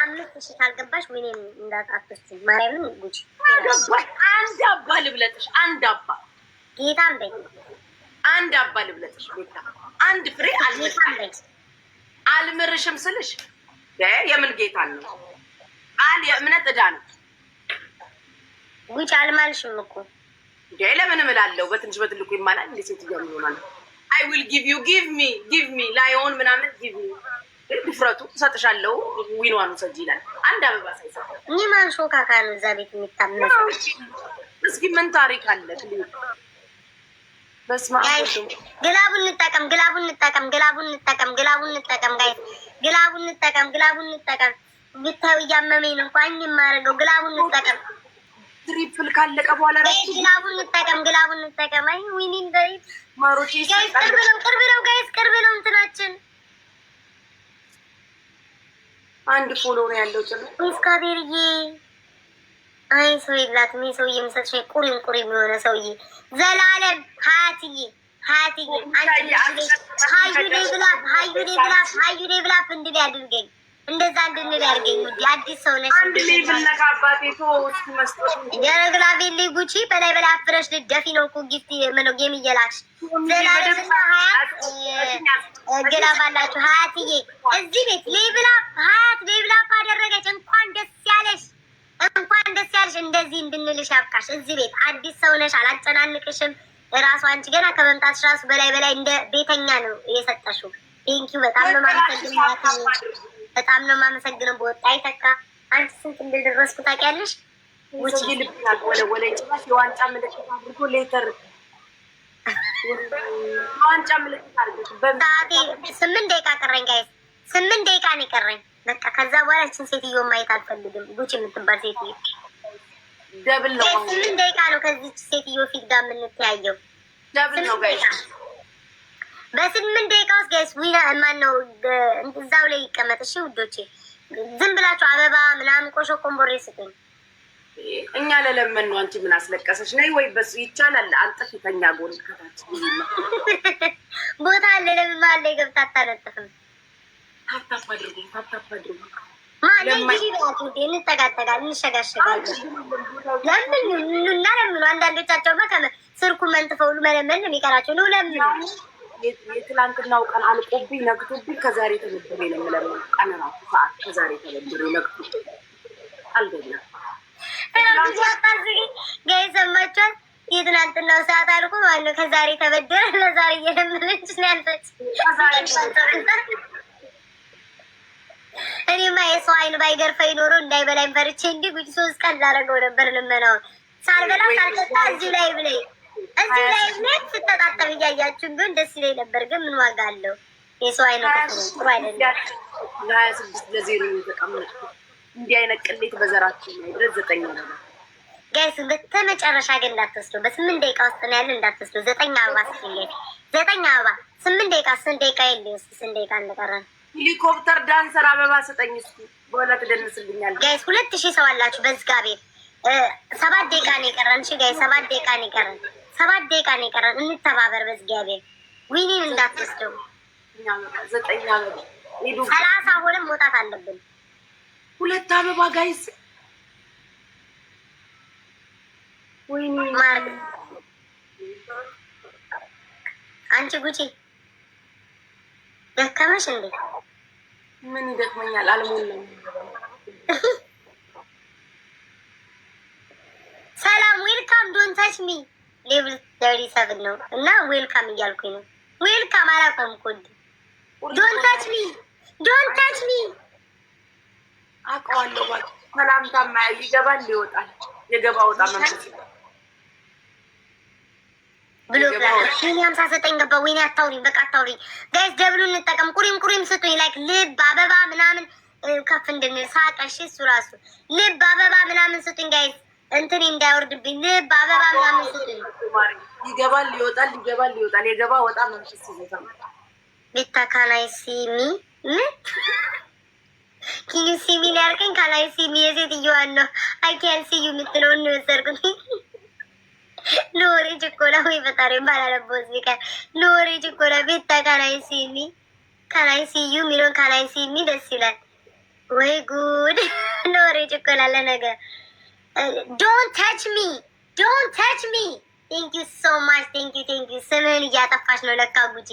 አምስት ሺህ ካልገባሽ ወይኔ እንዳጣጥፍሽ ማርያምን ጉቺ አንድ አባ ልብለጥሽ። አንድ አባ ጌታን በይ። አንድ አባ ልብለጥሽ ቤታ። አንድ ፍሬ አልምርሽም ስልሽ የምን ጌታን ነው? ቃል የእምነት ዕዳ ነው። ጉቺ አልማልሽም እኮ ለምን እምላለሁ? በትንሽ በትልቁ ይማላል እንዴ? ሴት ይሆናል። አይ ዊል ጊቭ ሚ ላይሆን ምናምን ጊቭ ሚ ድፍረቱ እሰጥሻለሁ። ዊንዋኑ ሰጂ ይላል። አንድ አበባ ሳይሰጥ እኔ ማን ሾካካ ነው እዛ ቤት የሚታመሰው? እስኪ ምን ታሪክ አለ? በስመ አብ ግላቡን እንጠቀም ብታዩ እያመመኝ ነው። እንኳን የማደርገው ግላቡን እንጠቀም። ትሪፕል ካለቀ በኋላ ግላቡን እንጠቀም። አይ ዊኒን በይ ማሮቼ ቅርብ ነው እንትናችን አንድ ፎሎ ነው ያለው። ጭራሽ እስካቤርዬ አይ ሰው የላትም። ሰውዬ የምሰጥሽ ቁሪም የሆነ ሰውዬ ዘላለም ሀያትዬ አንቺ ሀዩ ብላ እንድል ያድርገኝ። እንደዛ እንድንል ያድርገኝ። ውዴ አዲስ ሰው ነሽ። አንድ ላይ ብለካ አባቴ ቶስት መስጠት የረግላቤል ጉቺ በላይ አፍረሽ ልደፊ ነው እኮ ጊፍት ምነው ጌም እየላክሽ ዘላለምና ሀያት ግላ ባላችሁ ሀያትዬ እዚህ ቤት ሀያት ሌብላ ባደረገች እንኳን ደስ ያለሽ። እንደዚህ እንድንልሽ ያብቃሽ። እዚህ ቤት አዲስ ሰው ነሽ፣ አላጨናንቅሽም። ራሱ አንቺ ገና ከመምጣትሽ ራሱ በላይ እንደ ቤተኛ ነው የሰጠሽው። ቴንኪው በጣም ነው የማመሰግነው። በወጣ ይተካ አንቺ ስንት እንደደረስኩ ታውቂያለሽ? ውጪ ልብናት ወለ ጭራሽ የዋንጫ ምልክት አድርጎ ሌተር የዋንጫ ምልክት አድርጎ በሰዓቴ 8 ደቂቃ ቀረኝ ጋይስ፣ 8 ደቂቃ ነው የቀረኝ። በቃ ከዛ በኋላ እችን ሴትዮ ማየት አልፈልግም። ጉቺ የምትባል ሴትዮ ደብል ነው። 8 ደቂቃ ነው ከዚች ሴትዮ ፊት ጋር የምንተያየው። ደብል ነው ጋይስ። በ8 ደቂቃ ውስጥ ጋይስ ዊና ማነው እዛው ላይ ይቀመጥ። እሺ ውዶቼ ዝም ብላችሁ አበባ ምናምን ቆሾ ቆምቦሬ ስጡኝ። እኛ ለለመን ነው። አንቺ ምን አስለቀሰሽ? ነይ ወይ በሱ ይቻላል። አንጥፍ ተኛ ጎን ከታች ቦታ አለ። ለምን ማለ ገብታ አታነጥፍም? ታፕታፕ አድርጉ። እንጠጋጠጋለን፣ እንሸጋሸጋለን። ለምን አንዳንዶቻቸው ስርኩ መንጥፈው መለመን ነው የሚቀራቸው ነው። ለምን የትላንትናው ቀን አልቆብኝ ነግቶብኝ ከዛሬ ተመድሬ ነው የምለምነው። ቀን ራሱ ሰዓት ከዛሬ ተመድሬ ነግቶብኝ አልገኛም። ጋይ ሰማችኋል? የትናንትናው ሰዓት አልኩ ማለት ነው። ከዛሬ ተበደረ ለዛሬ እየለመነች ነው ያለች። እኔማ የሰው አይን ባይገርፈኝ ኖሮ እንዳይበላኝ ፈርቼ እንዲህ ጉጭ 3 ቀን ላደረገው ነበር ልመናውን። ሳልበላ ሳልጠጣ እዚህ ላይ ስተጣጠብ እያያችሁን ቢሆን ደስ ይለኝ ነበር። ግን ምን ዋጋ አለው? የሰው አይን ጥሩ አይደለም። 26-0 የተቀመጥኩ እንዲህ አይነት ቅሌት በዘራችን ነው ድረስ 9 ነው ጋይስ። በተመጨረሻ ግን እንዳትወስዱ። በ8 ደቂቃ ውስጥ ነው ያለ እንዳትወስዱ። 9 አበባ ስልኝ 9 አበባ 8 ደቂቃ 8 ደቂቃ የለ 8 ደቂቃ እንደቀረን ሄሊኮፕተር ዳንሰር አበባ ስጠኝ እስኪ በኋላ ትደንስልኛል። ጋይስ 2000 ሰው አላችሁ በዝጋ ቤት። 7 ደቂቃ ነው የቀረን። እሺ ጋይስ 7 ደቂቃ ነው የቀረን። 7 ደቂቃ ነው የቀረን። እንተባበር በዝጋ ቤት። ዊኒን እንዳትወስዱ። 9 አበባ ሄዱ 30 ሆነን መውጣት አለብን። 2 አበባ ጋይስ። ወይኔ ማር አንቺ ጉቺ ደከመሽ እንዴ? ምን ይደክመኛል? አልሞላም። ሰላም ዌልካም ዶንት ታች ሚ ሌቭል 37 ነው እና ዌልካም እያልኩኝ ነው። ዌልካም አላውቅም እኮ ዶንት ታች ሚ አውቀዋለሁ። ሰላምታ ማያይ ይገባል ይወጣል። የገባ ወጣ መንፈስ ብሎ ወይኔ 59 ገባ። ወይኔ አታውሪኝ፣ በቃ አታውሪኝ ጋይስ። ደብሉ እንጠቀም። ቁሪም ስጡኝ። ላይክ ልብ አበባ ምናምን ከፍ እንድንል ሳቀሽ። እሱ ራሱ ልብ አበባ ምናምን ስጡኝ ጋይስ። እንትን እንዳይወርድብኝ ልብ አበባ ምናምን ስጡኝ። ይገባል ይወጣል፣ ይገባል ይወጣል። የገባ ወጣ መንፈስ ይዘታል። ቤታ ካናይ ሲሚ ኪዩ ሲሚ ያልከኝ ካናይ ሲሚ የሴትዮዋን ነው። አይ ካን ሲ ዩ የምትለውን ነው የወሰድኩት። ሎሬ ችኮላ ወይ ፈጣሪ ባላለበት እዚህ ጋር ሎሬ ችኮላ ቤታ ካናይ ሲዩ ሚሊዮን ካናይ ሲሚ ደስ ይላል። ወይ ጉድ ኖሬ ጭቆላለ ነገር ዶንት ታች ሚ ዶንት ታች ሚ ቴንክ ዩ ሶ ማች ቴንክ ዩ ስምህን እያጠፋች ነው ለካ ጉቺ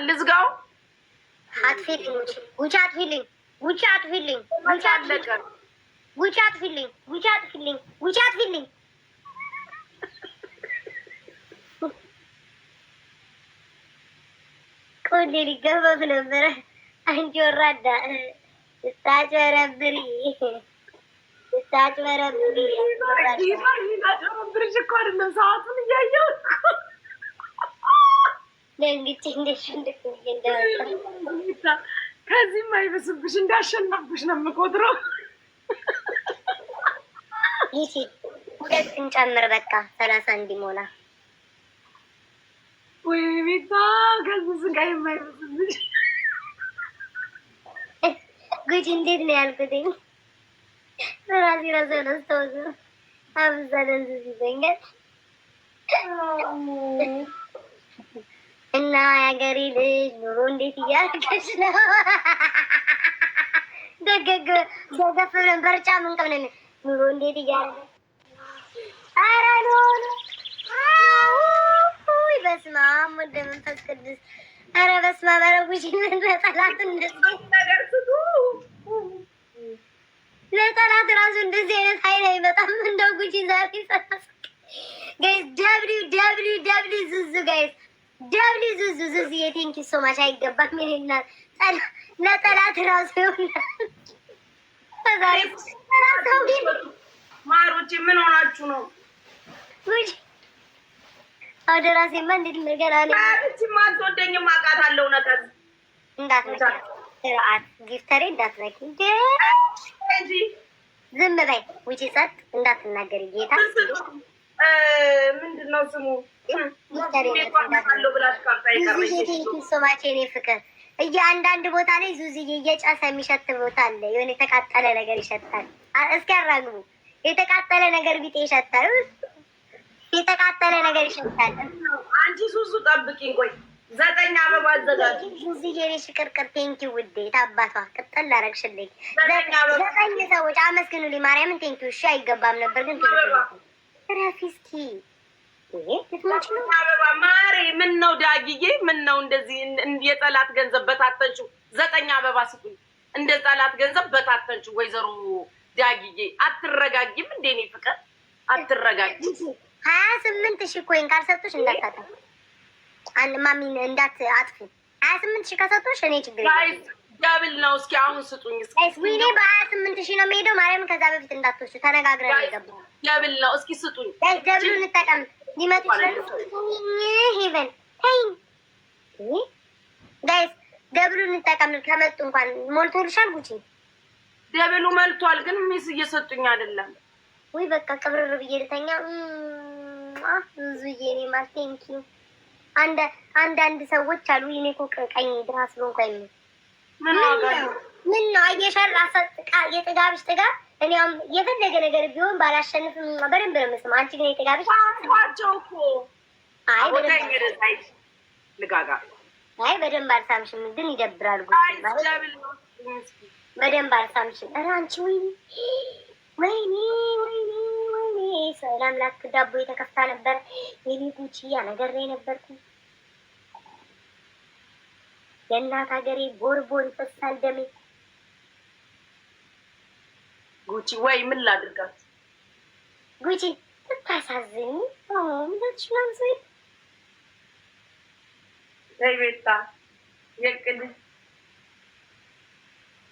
ልዝጋው አትፊልኝ ጉቺ አትፊልኝ ጉቺ አትፊልኝ ጉቺ አትፊልኝ ጉቺ አትፊልኝ ጉቺ አትፊልኝ ጉቺ አትፊልኝ ቆንጆ ሊገፈፍ ነበረ አንቺ ወራዳ ስታጭበረብሪ ብርሽ እኮ አይደለም ሰዓቱን እያየሁ ደንግጬ እንደወጣ ከዚህም አይበስብሽ እንዳሸነፍኩሽ ነው የምቆጥረው። ይቺ ሁለት እንጨምር በቃ 30 እንዲሞላ። ወይ ቤታ ከዚህ ስጋ የማይበስብሽ ጉቺ እንዴት ነው ያልኩትኝ? ራሴ ነስተውት አብዛለን ይዘኛል እና የሀገሬ ልጅ ኑሮ እንዴት እያደረገች ነው? ደገፍ ብለን በርጫ ምንቅም ነን ኑሮ እንዴት እያደረገች ኧረ ኖሩ በስመ አብ ወወልድ ወመንፈስ ቅዱስ ኧረ በስመ አብ ኧረ ጉቺ ለጠላት እንደዚህ ለጠላት ራሱ እንደዚህ አይነት ኃይል አይመጣም። እንደው ጉቺ ዛሬ ጋይስ ደብሊው ዙዙ ጋይስ ደብሊው ዙዙ ዙዙ የቴንኪ ሶ ማች አይገባም። ይሄና ለጠላት ራሱ ይሆናል። ማሮቼ ምን ሆናችሁ ነው? ጉቺ አውደ ራሴማ እንዴት ነገር አለ እቺ ማትወደኝም አውቃታለሁ። ነገር እንዳትነኪ ስርዓት ጊፍተሬ እንዳትነኪ እንጂ ዝም በይ ውጪ ጸጥ እንዳትናገሪ ጌታ ምንድን ነው ስሙ ሶማቼ እኔ ፍቅር እያንዳንድ ቦታ ላይ ዙዝዬ እየጫሰ የሚሸት ቦታ አለ። የሆነ የተቃጠለ ነገር ይሸታል። እስኪ ያራግቡ። የተቃጠለ ነገር ቢጤ ይሸታል። የተቃጠለ ነገር ይሸታል። አንቺ ሱሱ ጠብቂኝ ቆይ 9 አበባ አዘጋጅ። ዙዝዬ እኔ ሽቅርቅር ቴንኪው ውዴ ታባቷ ቅጥል ላረግሽልኝ። 9 ሰዎች አመስግኑልኝ ማርያምን ቴንኪው። እሺ አይገባም ነበር ግን ቴንኪው ረፊ እስኪ አበባ ማሬ ምን ነው ዳጊዬ ምን ነው እንደዚህ የጠላት ገንዘብ በታተንሽው? 9 አበባ ስጡኝ። እንደ ጠላት ገንዘብ በታተንሽው። ወይዘሮ ዳጊዬ አትረጋጊም እንዴ? እኔ ፍቅር አትረጋጊ። 28,000 ኮይን ካልሰጡሽ እንዳታጣ አንድ ማሚን እንዳት አጥፊ 28,000 ከሰጡሽ እኔ ችግር የለም። ደብል ነው። እስኪ አሁን ስጡኝ። እስኪ ወይኔ በ28,000 ነው የምሄደው። ማርያም ከዛ በፊት እንዳትወስዱ ተነጋግረን ነው የገባው። ደብል ነው። እስኪ ስጡኝ። ደብሉ እንጠቀም ሊመጡ ይችላሉ። ሄቨን ሄይ ጋይስ ደብሉ እንጠቀም። ከመጡ እንኳን ሞልቶልሻል ጉቺ? ደብሉ መልቷል፣ ግን ሚስ እየሰጡኝ አይደለም ወይ? በቃ ቅብርር ብዬ ልተኛ። ዙዬ እኔ ማለት ቴንኪው። አንዳንድ ሰዎች አሉ የኔ እኮ ቀኝ ድራ ስለሆንኩ አይደል ምን ነው አየሻል? አሰጥቃ የጥጋብሽ ጥጋብ እኔም የፈለገ ነገር ቢሆን ባላሸንፍም በደንብ ነው የምስማው። አንቺ ግን የጥጋብሽ ታንኳቸው እኮ አይ በደንብ አልሳምሽም፣ ግን ይደብራል። ጉድ በደንብ አልሳምሽም። ኧረ አንቺ ወይኔ ሰላም ላክ ዳቦ የተከፍታ ነበር የኔ ጉቺ ያ ነገር ላይ ነበርኩ። የእናት ሀገሬ ቦርቦር ይፈሳል ደሜ። ጉቺ ወይ ምን ላድርጋት? ጉቺ ስታሳዝኝ ምንችላንስ ቤታ የቅድ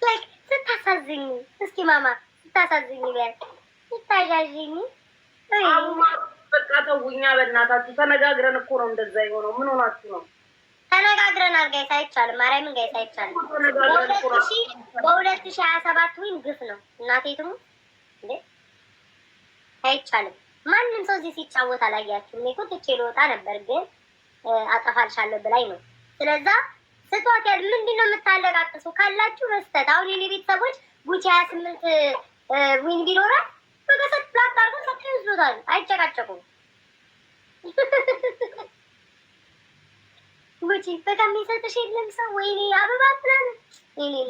ላይክ ስታሳዝኝ። እስኪ ማማ ስታሳዝኝ ቢያል ስታዣዥኝ በቃ ተውኛ በእናታችሁ። ተነጋግረን እኮ ነው እንደዛ የሆነው። ምን ሆናችሁ ነው? ተነጋግረናል ጋይስ። አይቻልም ማርያምን ጋይስ አይቻልም። በ2027 ወይም ግፍ ነው እናቴ ትሙት እንዴ አይቻልም። ማንም ሰው እዚህ ሲጫወት አላያችሁም። እኔ እኮ ትቼ ልወጣ ነበር ግን አጠፋልሻለሁ ብላኝ ነው። ስለዛ ስጧት። ያል ምንድነው የምታለቃቅሱ ካላችሁ በስተት አሁን የኔ ቤተሰቦች ጉቺ 28 ዊን ቢኖራል በገሰት ፕላት አርጎ ሰጥቶ ይዞታል። አይጨቃጨቁም። ጉቺ በቃ የሚሰጥሽ የለም ሰው ወይኔ አበባ ምናምን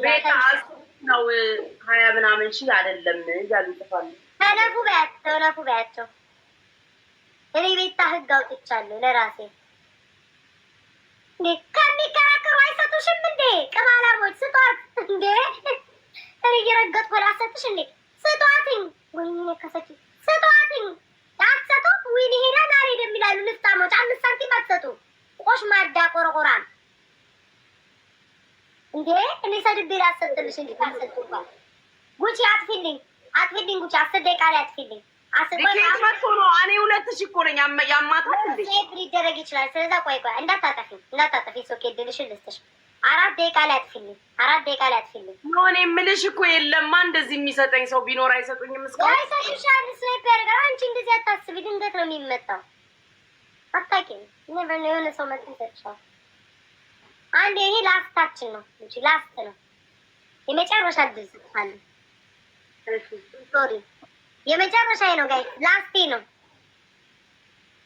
ቤታ ነው 20 ምናምን ሺህ አይደለም እያሉ ይጥፋሉ። ተነፉ በያቸው። እኔ ቤታ ህግ አውጥቻለሁ ለራሴ። እንዴ ከሚከራከሩ አይሰጡሽም እንዴ? ቅማላሞች ስጧት እንዴ! እኔ እየረገጥኩ ላሰጥሽ እንዴ? ስጧትኝ! ወይኔ ከሰች ስጧትኝ! አትሰጡ ወይኔ ሄዳን አልሄድም ይላሉ ልፍታሞች። 5 ሳንቲም አትሰጡ ቆሽ ማዳ ቆረቆራን እንዴ! እኔ ሰድቤ ላሰጥልሽ እንዴ? ካልሰጡባት ጉቺ አጥፊልኝ ጉቺ 10 ደቂቃ ላይ አጥፊልኝ። መጥቶ ነው እኔ 2000 እኮ ነኝ ያማታል እንዴ? ሊደረግ ይችላል። ስለዛ ቆይ እንዳታጠፊ ሶኬ ድልሽን ልስጥሽ። 4 ደቂቃ ላይ አጥፊልኝ። እኔ የምልሽ እኮ የለማ እንደዚህ የሚሰጠኝ ሰው ቢኖር አይሰጡኝም። እስካሁን አይሰጡሻል። ስናይፐር ጋር አንቺ እንደዚህ አታስቢ። ድንገት ነው የሚመጣው። አታውቂም። ኔቨር ነው የሆነ ሰው መጥቶ ይሰጥሻል። አንዴ ይሄ ላስታችን ነው እንጂ ላስት ነው የመጨረሻ ድል አለ። ሶሪ የመጨረሻ ነው ጋይ ላስቴ ነው።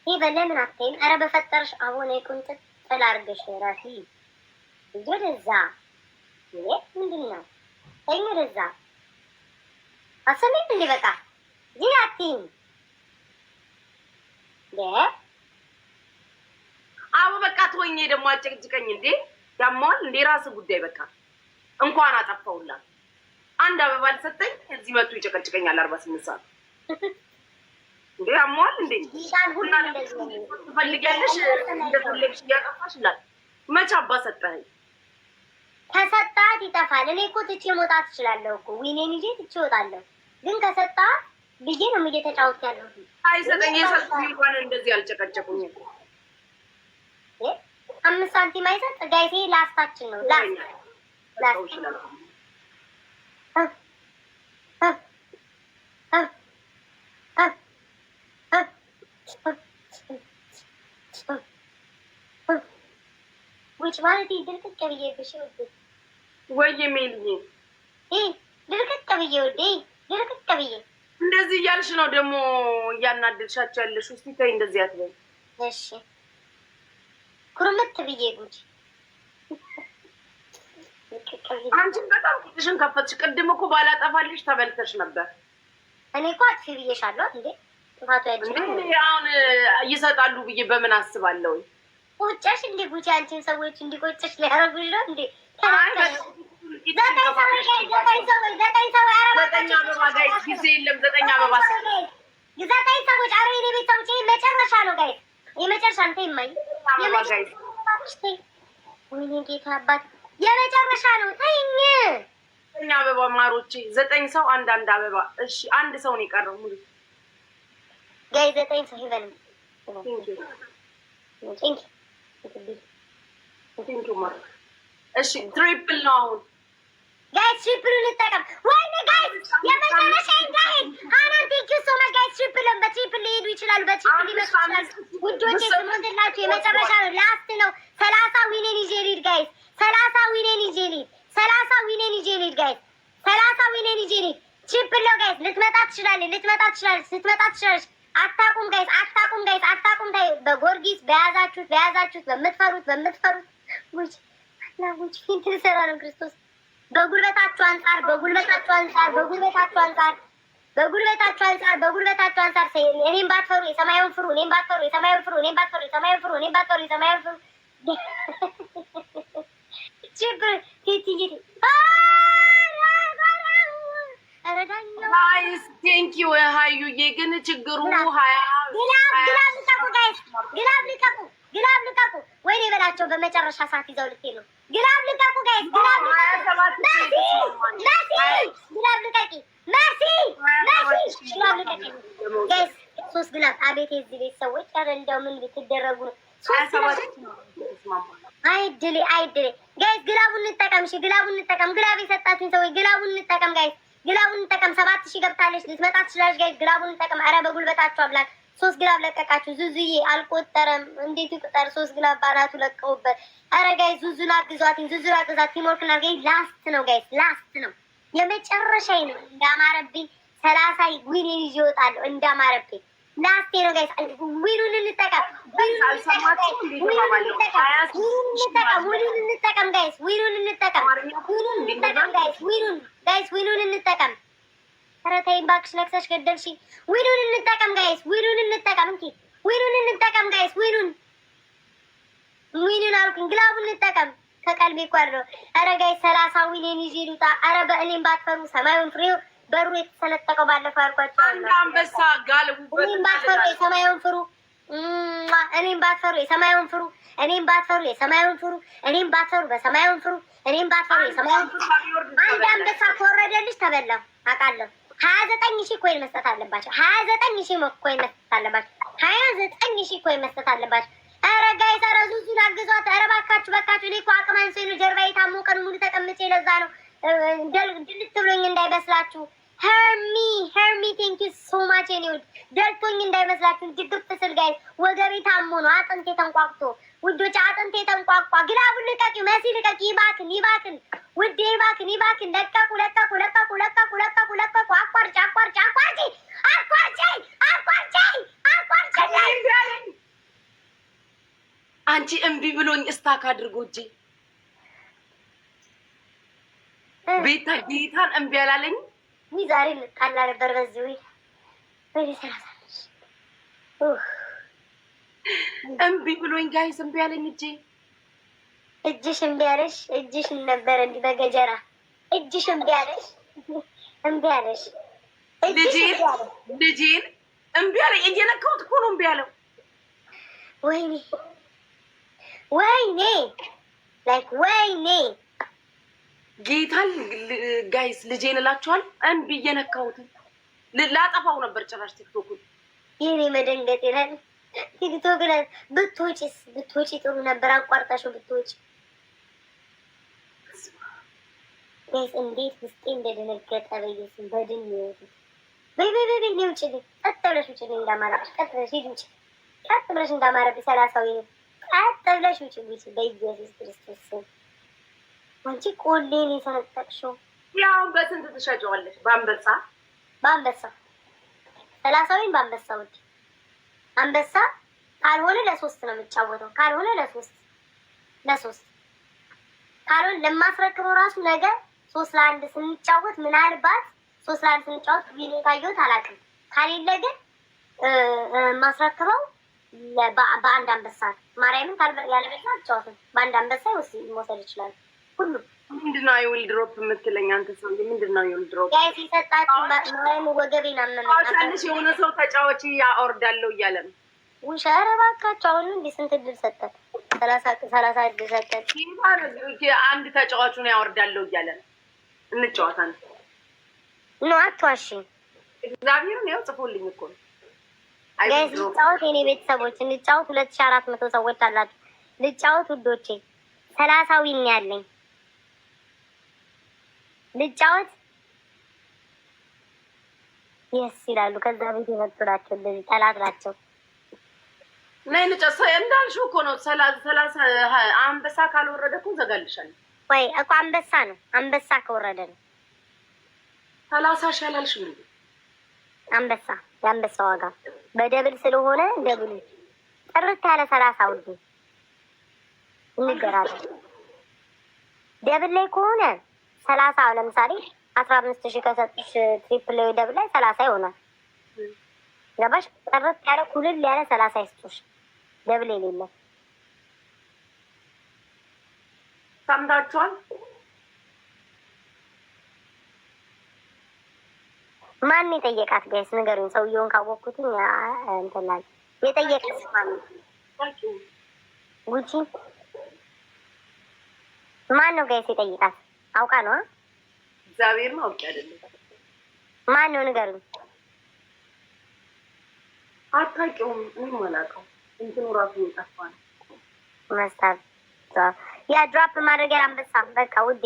ይሄ በለምን አትይም? ኧረ በፈጠርሽ አሁን ቁንጥጥ ጥላርገሽ ራፊ ወደዛ ይሄ ምንድን ነው? ተኝ ወደዛ አሰሚት እንዴ በቃ ይላቲን አቡ በቃ ተወኝ። ደግሞ አጨቅጭቀኝ እንዴ ያማል እንዴ ራስ ጉዳይ በቃ እንኳን አጠፋውላት። አንድ አበባ ልሰጠኝ እዚህ መጥቶ ይጨቀጭቀኛል 48 ሰዓት እንዴ ያማል እንዴ ሁላ ትፈልጊያለሽ እንደፈለግሽ እያጠፋሽላት መች አባ ሰጠኸኝ? ከሰጣት ይጠፋል። እኔ እኮ ትቼ መውጣት እችላለሁ እኮ ዊኔን ይዤ ትቼ እወጣለሁ። ግን ከሰጣት ብዬ ነው እየተጫወት ያለሁ። አይሰጠኝ የሰጡኝ እንኳን እንደዚህ አልጨቀጨቁኝ እኮ 5 ሳንቲም አይሰጥ ጋይሴ ላስታችን ነው ላስት which one is ድርቅቅ ብዬሽ ወይ ሜልኝ ድርቅቅ ብዬ እንደዚህ እያልሽ ነው ደግሞ እያናደድሻቸው ያለሽ። እስኪ ተይ እንደዚህ አትበይ እሺ። ኩርምት ብዬ ጉድ አንቺን በጣም ቂጥሽን ከፈትሽ። ቅድም እኮ ባላጠፋልሽ ተበልተሽ ነበር። እኔ እኮ አጥፊ ብዬሻለሁ እንዴ? ጥፋቱ ያጅ አሁን ይሰጣሉ ብዬ በምን አስባለሁ? ቁጭሽ እንዴ ጉቺ አንቺን ሰዎች እንዲቆጭሽ ሊያረጉሽ ነው እንዴ? ዘጠኝ ሰዎች አረ የኔ ቤተሰቦች መጨረሻ ነው ጋይ የመጨረሻ አንተ ይማይ ወይኔ ጌታ አባት የመጨረሻ ነው። ተይኝ 9 አበባ ማሮቼ 9 ሰው አንድ አበባ። እሺ አንድ ሰው ነው የቀረው ሙሉ ጋይ 9 ሰው ይበል እሺ ትሪፕል ነው አሁን ጋይስ ትሪፕሉን እንጠቀም። ወይኔ ጋይስ የመጨረሻ ጋይስ ሃናን ቴንክ ዩ ሶ ማች ጋይስ። ትሪፕልን በትሪፕል ሊሄዱ ይችላሉ፣ በትሪፕል ሊመጡ ይችላሉ። ውዶቼ ስሞትላችሁ የመጨረሻ ነው፣ ላስት ነው። 30 ዊኔን ይዤ ልሂድ ጋይስ፣ 30 ዊኔን ይዤ ልሂድ፣ 30 ዊኔን ይዤ ልሂድ ጋይስ፣ 30 ዊኔን ይዤ ልሂድ። ትሪፕል ነው ጋይስ። ልትመጣ ትችላለች። አታቁም ጋይስ፣ አታቁም። በጎርጊስ በያዛችሁት በምትፈሩት ጉጭ ፊንት ልሰራ ነው ክርስቶስ በጉልበታችሁ አንጻር እኔም ባትፈሩ የሰማዩን ፍሩ። ጋይስ ቴንክ ዩ ሀዩዬ። ግን ችግሩ ግላብ ልቀቁ። ወይኔ በላቸው በመጨረሻ ሰዓት ይዘው ልትሄድ ነው። ግላብ ልቀቁ ጋይስ፣ ግላብ ልቀቂ ጋይስ። 3 ግላብ። አቤት የዚህ ቤት ሰዎች! ኧረ እንደው ምን ብትደረጉ ነው? አይድሌ ጋይስ፣ ግላቡን እንጠቀም። እሺ ግላቡን እንጠቀም። ግላብ የሰጣችሁኝ ሰዎች ግላቡን እንጠቀም ጋይስ፣ ግላቡን እንጠቀም። 7000 ገብታለች፣ ልትመጣ ትችላለች ጋይስ። ግላቡን እንጠቀም። ኧረ በጉልበታችሁ አብላት። 3 ግላብ ለቀቃችሁ። ዙዙዬ አልቆጠረም። እንዴት ይቁጠር? 3 ግላብ ባናቱ ለቀውበት። ኧረ ጋይስ ዙዙን አግዟት። ቲምወርክ እና ጋይስ ላስት ነው ጋይስ፣ ላስት ነው የመጨረሻዬ ነው። እንዳማረብኝ 30 ዊኔን ይዤ እወጣለሁ። እንዳማረብኝ ላስቴ ነው ጋይስ። ዊኑን እንጠቀም ጋይስ። ዊኑን እንጠቀም። ኧረ ተይኝ እባክሽ ነክሰሽ ገደልሽኝ። ዊኑን እንጠቀም ጋይስ። ዊኑን እንጠቀም እንጂ ዊኑን እንጠቀም ጋይስ። ዊኑን አልኩኝ። ግላቡን እንጠቀም። ከቀልቤ ቋር ነው። ኧረ ጋይስ 30 ዊኔን ይዤ ልውጣ። ኧረ በእኔም ባትፈሩ ሰማዩን ፍሬው በሩ የተሰነጠቀው ባለፈው አልኳቸው። አንድ አንበሳ ጋልቡበት። እኔም ባትፈሩ የሰማዩን ፍሩ። እኔም ባትፈሩ የሰማዩን ፍሩ። እኔም ባትፈሩ የሰማዩን ፍሩ። እኔም ባትፈሩ በሰማዩን ፍሩ። እኔም ባትፈሩ የሰማዩን ፍሩ። አንድ አንበሳ ከወረደልሽ ተበላው አውቃለሁ። 29,000 ኮይን መስጠት አለባቸው። 29,000 ኮይን መስጠት አለባቸው። 29,000 ኮይን መስጠት አለባቸው። ኧረ ጋይስ ኧረ ዙዙን አግዟት። ኧረ እባካችሁ በቃችሁ። እኔ እኮ አቅም አንሶኝ ነው ጀርባዬ ታሞ ቀን ሙሉ ተቀምጬ ለዛ ነው ድልት ብሎኝ እንዳይመስላችሁ። ሄርሚ ቴንክ ዩ ሶ ማች ኔ ውድ ደልቶኝ እንዳይመስላችሁ። ድግፍ ስል ጋይስ ወገቤ ታሞ ነው አጥንቴ ተንቋቅቶ ውዶች፣ አጥንቴ ተንቋቋ። ግላቡን ልቀቂ መሲ ልቀቂ። ይባክን ውዴ ይባክን። ለቀቁ። አንቺ እምቢ ብሎኝ እስታክ አድርጎ እጄ ቤታ ጌታን እምቢ አላለኝ። ዛሬ ልጣላ ነበር በዚህ እምቢ ብሎኝ ጋይስ እምቢ አለኝ እጄ። እጅሽ እምቢ አለሽ። እጅሽን ነበር እንዲህ በገጀራ እጅሽ እምቢ አለሽ። ልጄን እምቢ አለኝ። እየነካሁት እኮ ነው እምቢ አለው። ወይኔ ጌታን ጋይስ ልጄን እላችኋል። እምቢ እየነካሁት ላጠፋው ነበር ጭራሽ ቲክቶኩን። ይሄኔ መደንገጥ ይላል ቲክቶክ ላይ ብትወጪ ጥሩ ነበር። አቋርጣሽው ብትወጪ ጋይስ እንዴት ውስጤ እንደደነገጠ በየስም በድን ይወጡ በይ ውጭ ቀጥ ብለሽ ውጭ እንዳማረብሽ ቀጥ ብለሽ ውጭ ቀጥ ብለሽ እንዳማረብሽ 30 ነው። ቀጥ ብለሽ ውጭ በኢየሱስ ክርስቶስ ስም። አንቺ ቆሌን የሰነጠቅሽው ያው በስንት ትሸጪዋለሽ? በአንበሳ 30 በአንበሳ ውድ አንበሳ ካልሆነ ለ3 ነው የምጫወተው። ካልሆነ ለ3 ካልሆነ ለማስረክበው ራሱ ነገ 3-1 ስንጫወት ምናልባት 3-1 ስንጫወት ቪዲዮ ካየሁት አላውቅም። ካሌለ ግን ማስረክበው በአንድ አንበሳ ማርያምን ያለበዛ አልጫወትም። በአንድ አንበሳ መውሰድ ይችላል። ሁሉም ምንድነው የውል ድሮፕ የምትለኝ አንተ ሰው? ምንድነው የውል ድሮፕ? ጋይስ ይሰጣችሁ ማርያም ወገቤን አመመኝ። ትንሽ የሆነ ሰው ተጫዋች ያወርዳለሁ እያለ ነው። ውሻረ እባካችሁ አሁን እንዴ ስንት እድል ሰጠን? 30 እድል ሰጠን። አንድ ተጫዋቹን ያወርዳለሁ እያለ ነው። እንጫወታለን። አትዋሺ። እግዚአብሔርን ያው ጽፎልኝ እኮ ነው። ጋይስ ልጫወት፣ የኔ ቤተሰቦች እንጫወት። 2400 ሰዎች አላችሁ። ልጫወት ውዶቼ። 30 ዊን ያለኝ ልጫወት። የስ ይላሉ። ከዛ ቤት የመጡ ናቸው። እንደዚህ ጠላት ናቸው። ነይ ንጨሳ እንዳልሽው እኮ ነው። 30 አንበሳ ካልወረደ እኮ ዘጋልሻለሁ። ወይ እኮ አንበሳ ነው። አንበሳ ከወረደ ነው 30 ሻላልሽ ምን አንበሳ። የአንበሳ ዋጋ በደብል ስለሆነ ደብል ጥርት ያለ 30 ውድ እንገራለን። ደብል ላይ ከሆነ 30 ለምሳሌ 15,000 ከሰጡሽ ትሪፕል ደብል ላይ 30 ይሆናል። ገባሽ? ጥርት ያለ ኩልል ያለ 30 ይስጡሽ። ደብል የሌለ ሰምታችኋል? ማን የጠየቃት ጋይስ ንገሩኝ። ሰውየውን ካወቅኩትኝ እንትናል የጠየቃት ማን? ጉቺ ማን ነው ጋይስ የጠየቃት? አውቃ ነው? እግዚአብሔር ነው አውቄ አይደለም። ማን ነው ንገሩኝ። አታውቂውም? እኔም አላውቀውም። እንትኑ ራሱ የጠፋ ነው መስታት ያ ድሮፕ ማድረጊያ አንበሳ። በቃ ውዴ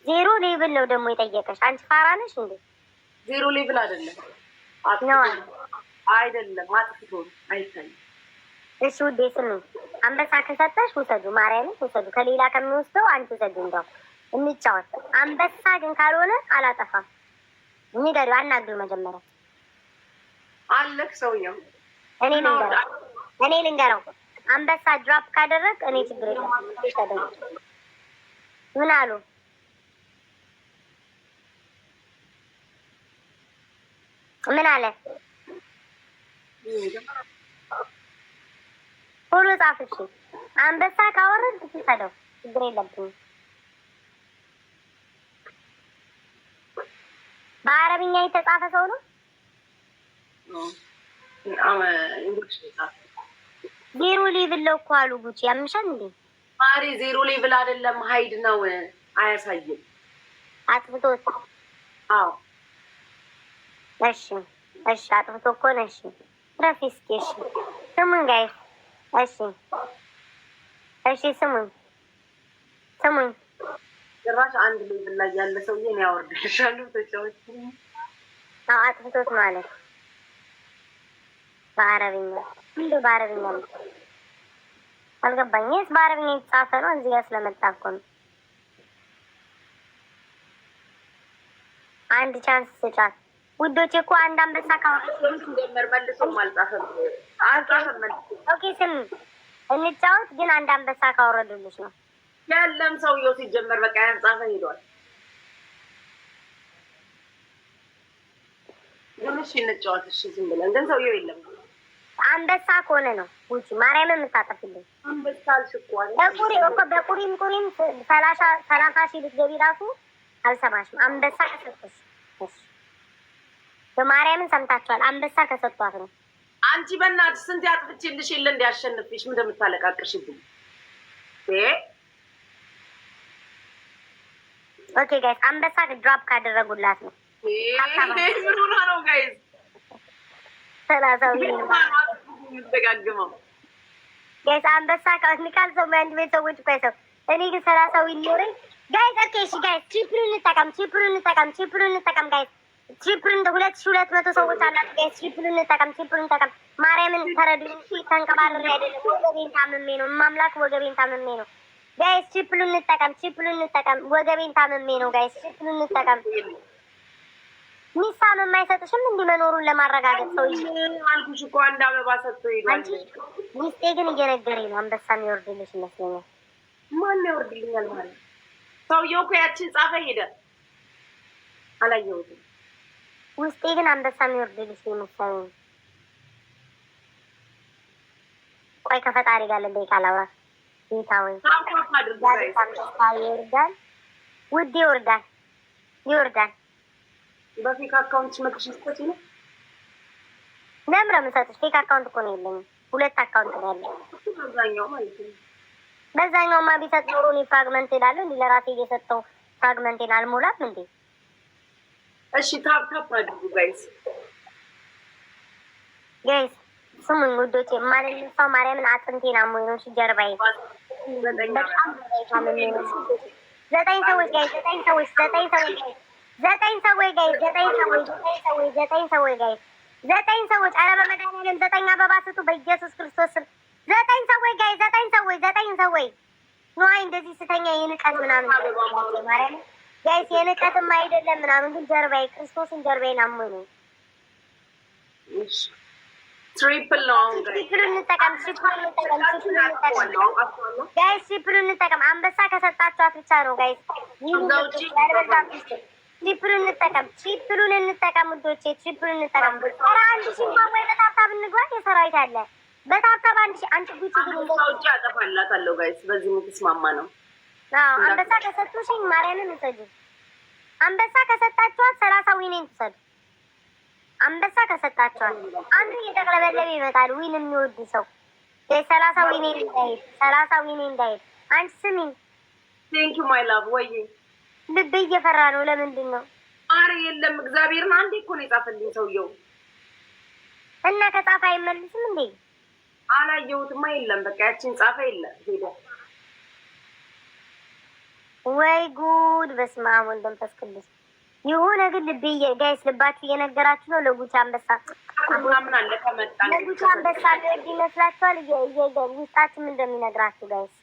0 ሌቭል ነው ደግሞ የጠየቀሽ። አንቺ ፋራ ነሽ እንዴ? 0 ሌቭል አይደለም አይደለም፣ አጥፍቶ አይታይም። እሺ ውዴ ስሚ፣ አንበሳ ከሰጠሽ ውሰዱ፣ ማርያምን ውሰዱ። ከሌላ ከሚወስደው አንቺ ውሰዱ። እንደው እንጫወት። አንበሳ ግን ካልሆነ አላጠፋም። ንገሪው፣ አናግሪው መጀመሪያ። አለክ ሰውየው እኔ ልንገረው አንበሳ ድራፕ ካደረግ እኔ ችግር የለም። ምን አሉ? ምን አለ? ሁሉ ጻፍሽ። አንበሳ ካወረድ ትሰደው ችግር የለብኝም። በአረብኛ የተጻፈ ሰው ነው። ዜሮ ሌቭል ነው እኮ አሉ። ጉቺ ያምሻል እንዴ? ማሪ ዜሮ ሌቭል አይደለም ሀይድ ነው። አያሳይም። አጥፍቶት? አዎ እሺ እሺ፣ አጥፍቶ እኮ ነው። እሺ ረፊስኪ። እሺ ስሙን ጋይስ። እሺ እሺ፣ ስሙኝ ጭራሽ አንድ ሌቭል ላይ ያለ ሰውዬ ነው ያወርድልሻለሁ። ተጫወች። አዎ አጥፍቶት ማለት በአረብኛ እንደው በአረብኛ ነው አልገባኝ። የስ በአረብኛ የተጻፈ ነው። እዚህ ጋር ስለመጣ እኮ ነው። አንድ ቻንስ ስጫት ውዶቼ እኮ አንድ አንበሳ ካወረድሽ ጀመር መልሶ አልጻፈም። ኦኬ ስም እንጫወት፣ ግን አንድ አንበሳ ካወረዱልሽ ነው ያለም ሰውየው ሲጀመር በቃ ያንጻፈ ሄዷል። ግን እሺ እንጫወት። እሺ ዝም ብለን ግን ሰውየው የለም። አንበሳ ከሆነ ነው ውጪ ማርያምን የምታጠፍልኝ። አንበሳ አልሽቋል። በቁሪም 30 ሺህ ልትገቢ ራሱ አልሰማሽም። አንበሳ ከሰጠሽ በማርያምን ሰምታችኋል። አንበሳ ከሰጧት ነው። አንቺ በእናትሽ ስንት ያጥፍችልሽ የለ እንዲያሸንፍሽ ምን እንደምታለቃቅሽብኝ። ኦኬ ጋይስ አንበሳ ድራፕ ካደረጉላት ነው። ምን ሆና ነው ጋይስ? 30 የሚደጋግመው ጋይስ አንበሳ ከኒካል ሰው አንድ ቤት ሰዎች ቆይሰው እኔ ግን 30 ይኖረኝ ጋይስ። ኦኬ እሺ ጋይስ ትሪፕሉን እንጠቀም ጋይስ። ትሪፕሉን 2200 ሰዎች አላት ጋይስ። ትሪፕሉን እንጠቀም። ማርያምን ተረዱኝ። እሺ ተንቀባረር አይደለም። ወገቤን ታምሜ ነው ማምላክ፣ ወገቤን ታምሜ ነው ጋይስ። ትሪፕሉን እንጠቀም። ወገቤን ታምሜ ነው ጋይስ። ትሪፕሉን እንጠቀም። ሚሳም የማይሰጥሽም እንዲህ መኖሩን ለማረጋገጥ ሰው አልኩሽ እኮ አንድ አበባ ሰጥቶ ሄዷል። ሚስቴ ግን እየነገረኝ ነው አንበሳ የሚወርድልሽ ይመስለኛል። ማን ያወርድልኛል ማለት ሰውየው እኮ ያችን ጻፈ ሄደ። አላየሁትም። ውስጤ ግን አንበሳ የሚወርድልሽ ይመስለኛል። ቆይ ከፈጣሪ ጋር ልበይ ካላውራ ጌታዊ አንበሳ ይወርዳል። ውድ ይወርዳል። በፌክ አካውንት መጥሽ ስቆጪ ነው። ለምን የምሰጥሽ? ፌክ አካውንት እኮ ነው የለኝም። 2 አካውንት ነው ያለኝ። በዛኛው ማለት ነው። በዛኛውማ ቢሰጥ ኖሮ እኔ ፍራግመንት እላለሁ። እንዲህ ለራሴ እየሰጠው ፍራግመንቴን አልሞላም እንዴ? እሺ ታፕ አድርጉ ጋይስ። ስሙኝ ውዶቼ፣ የማንነሳው ማርያምን አጥንቴን አሞኝ ነው። እሺ ጀርባዬ በጣም ዘጠኝ ሰዎች ጋይስ። 9 ሰዎች ኧረ በመድኃኒዓለም 9 አበባ ስጡ በኢየሱስ ክርስቶስ ስም። 9 ሰዎች ጋይስ። 9 ሰዎች ነዋይ እንደዚህ ስተኛ የንቀት ምናምን ማርያም ጋይስ፣ የንቀትም አይደለም ምናምን፣ ግን ጀርባዬ ክርስቶስን ጀርባዬን አሞኝ ነው። ትሪፕል ነው ትሪፕሉን እንጠቀም ጋይስ። ትሪፕሉን እንጠቀም። አንበሳ ከሰጣችኋት ብቻ ነው ጋይስ። ትሪፕሉን እንጠቀም ውዶቼ፣ ትሪፕሉን እንጠቀም። ኧረ 1000 እንኳን ወይ በታብታብ እንግባ። የሰራዊት አለ በታብታብ 1000 አንቺ ጉቺ ግን ሰውጪ አጠፋላታለሁ ጋይስ። በዚህ የምትስማማ ነው። አዎ አንበሳ ከሰጡሽኝ ማርያምን ውሰጂ። አንበሳ ከሰጣችኋት 30 ዊኔን ትሰዱ። አንበሳ ከሰጣችኋት አንዱ እየተቅለበለበ ይመጣል። ዊን የሚወድ ሰው 30 ዊኔን እንዳይሄድ። አንቺ ስሚኝ። ቴንክ ዩ ማይ ላቭ። ወይ ልብ እየፈራ ነው። ለምንድን ነው? ኧረ የለም እግዚአብሔርን አንዴ እኮ ነው የጻፈልኝ ሰውየው። እና ከጻፈ አይመልስም እንዴ? አላየሁትማ። የለም በቃ ያችን ጻፈ የለም ሄደ። ወይ ጉድ! በስመ አብ ወወልድ ወመንፈስ ቅዱስ። የሆነ ግን ልቤ ጋይስ፣ ልባችሁ እየነገራችሁ ነው። ለጉቺ አንበሳ ምናምን አለ ከመጣ ለጉቺ አንበሳ ልወድ ይመስላችኋል? ውስጣችሁ ምን እንደሚነግራችሁ ጋይስ፣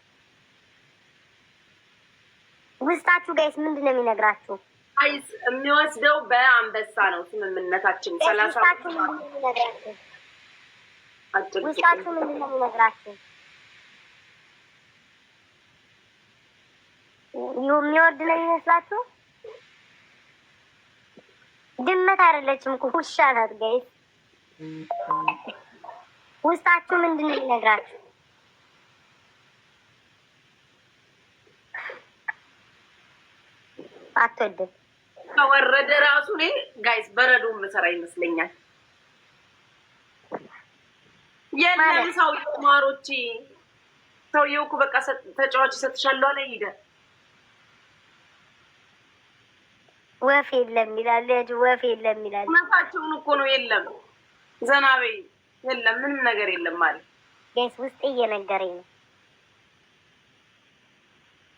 ውስጣችሁ ጋይስ ምንድን ነው የሚነግራችሁ? አይስ የሚወስደው በአንበሳ ነው ስምምነታችን። 30 ውስጣችሁ ምንድን ነው የሚነግራችሁ? የሚወርድ ነው የሚመስላችሁ? ድመት አይደለችም እኮ ውሻ ናት ጋይስ። ውስጣችሁ ምንድን ነው የሚነግራችሁ? አትወድም ከወረደ ራሱ እኔ ጋይስ በረዶ የምሰራ ይመስለኛል። የለም ሰውዬው ማሮቼ፣ ሰውዬው እኮ በቃ ተጫዋች ይሰጥሻለሁ አለ። ሂደ ወፍ የለም ይላል ልጅ፣ ወፍ የለም ይላል። እውነታቸውን እኮ ነው። የለም ዘናቤ፣ የለም ምንም ነገር የለም ማለት ጋይስ። ውስጤ እየነገረኝ ነው።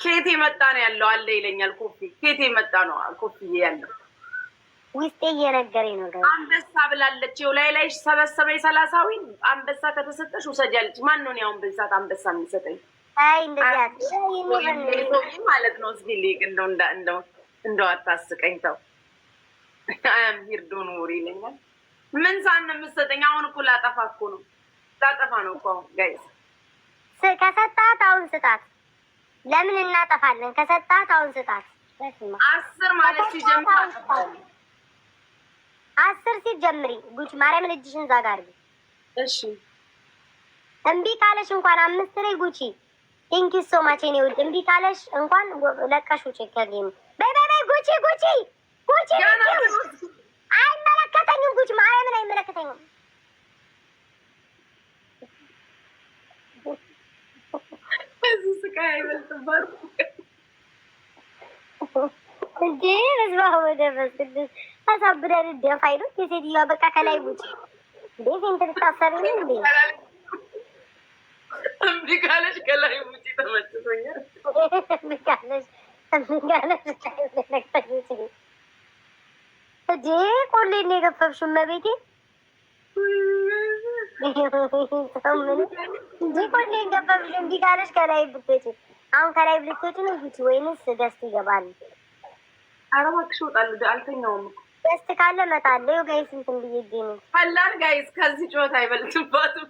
ኬት የመጣ ነው ያለው አለ ይለኛል። ኮፊ ኬት የመጣ ነው ኮፊ ያለው ውስጤ እየነገረኝ ነው። ጋይስ አንበሳ ብላለች። ይኸው ላይ ሰበሰበኝ 30ዊ አንበሳ ከተሰጠሽ ውሰጃለች። ማን ነው ያውን በዛት አንበሳ የሚሰጠኝ? አይ እንደዚህ ማለት ነው። እስኪ ሊቅ እንደው አታስቀኝ ተው። አያም ሂርዶን ወሬ ይለኛል። ምን ሳን የምትሰጠኝ? አሁን እኮ ላጠፋ እኮ ነው። ላጠፋ ነው እኮ አሁን ጋይስ። ከሰጣት አሁን ስጣት። ለምን እናጠፋለን? ከሰጣት አሁን ስጣት። 10 ማለት ሲጀምር 10 ሲጀምሪ ጉቺ ማርያምን እጅሽን ዛጋ አድርጊ። እሺ እምቢ ካለሽ እንኳን 5 ላይ ጉቺ ቴንኪ ሶ ማች ነው። እምቢ ካለሽ እንኳን ለቀሽ ውጪ ከጌም በይ ጉቺ አይመለከተኝም። ጉቺ ማርያምን አይመለከተኝም። እዚህ ስቃይ አይበልጥባል እንዴ? በዝባው ወደበስ ቅዱስ አሳብደን ደፋይ ነው የሴትዮዋ። በቃ ከላይ ጉቺ እንዴ ሴንት ልታሰሪ ነው እንዴ? እምቢ ካለሽ ከላይ ውጪ ተመችቶኛል። እምቢ ካለሽ እጄ ቆሌን የገፈፍሽው መቤቴ እንጂ ቆሌን ገፈፍሽ። እምቢ ካለሽ ከላይ ብትወጪ። አሁን ከላይ ብትወጪ ነው ጉቺ ወይንስ ገስት ይገባል? ኧረ እባክሽ እወጣለሁ። አልተኛውም እኮ ገስት ካለ እመጣለሁ። ጋይስ እንትን ብዬ ነው ፈላን ጋይስ። ከዚህ ጨዋታ አይበልጥባትም።